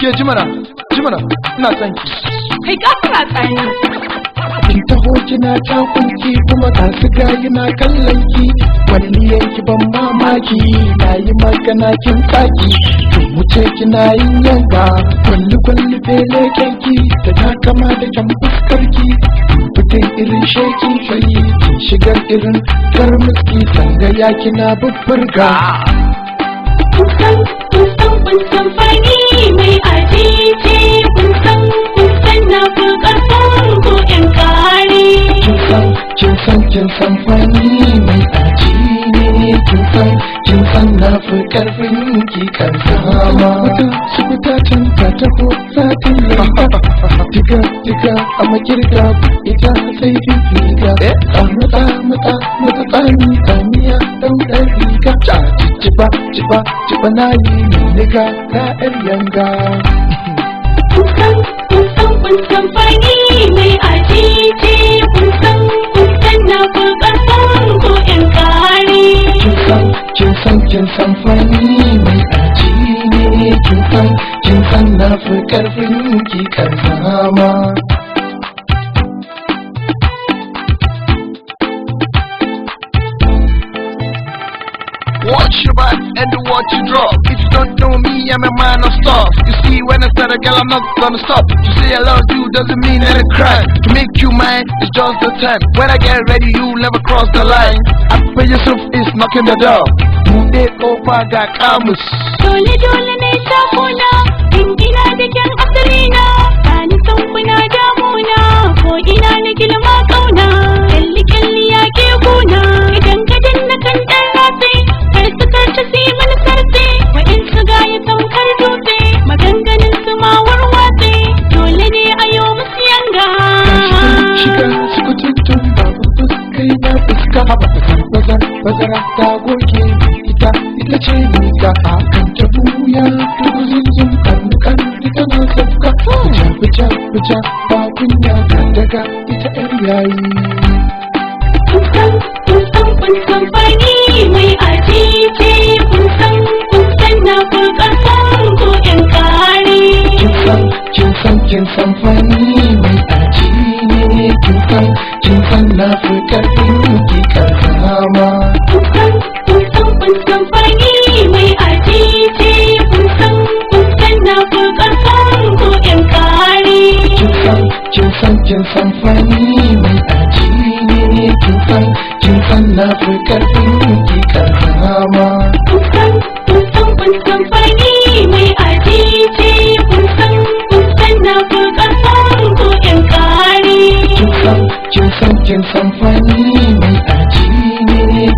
Ke jimana ina son ki. Kai gafara tsani. Kin taho kina takunki kuma ga siga yana kallon ki. Kwalliyan ki ban mamaki na yi magana kin tsaki. Kin wuce kina yin yanga kwalli fele kenki da ta kama da kyan fuskar ki. Fitin irin sheki sai kin shigar irin karmiski sangaya kina bubburga. Kun san fani mai ajiye kun san na fi ƙarfin ko ƴan kare. Kin san fani mai ajiye kin san na fi ƙarfin ki kan sama. Su fita can ta taho satin lamba. Diga a makirga ita sai fifiga. Mata tsani kamiya ɗaudar riga. Ciba na yi niga na ƴar yanga. Kun san fani mai ajiye kun san na fi ƙarfin ko ƴan kare. Kin san fani mai ajiye kin san na fi ƙarfin ki kan sama. Watch your back and watch you drop. If you don't know me, I'm a man of stuff. You see, when I start a girl, I'm not gonna stop. To say I love you doesn't mean any crime. To make you mine is just the time. When I get ready, you never cross the line. After Yusuf is knocking the door. Mude kofa ga kamus. Dole ne shafuna, in ina da kyan asirina. Bani son kuna damuna, ko ina na gilma kauna. Kyalli ya ke kuna, idan ka danna kan ɗan rafi. Karci si mana sarfe, wa'in su gaya tamkar dutse. Maganganin su ma warwatse, dole ne a yau musu yanga. Shiga suka tuntun babu fuskai na fuska. Bazara ta goge ita ce nika a kan ta buya. Duguzin zun kan ita na sabka. Fija ba kunya daga ita ƴar yayi. Kun san fani mai ajiye kun san na fi ƙarfin ko ƴan kare. Kin san fani mai ajiye kin san na fi ƙarfin ki kan sama. Kun san fani mai ajiye kun san na fi ƙarfin ko ƴan kare. Kin san fani mai ajiye kin san na fi ƙarfin ki kan sama. Kun san fani mai ajiye kun san na fi ƙarfin ko ƴan kare. Kin san fani mai ajiye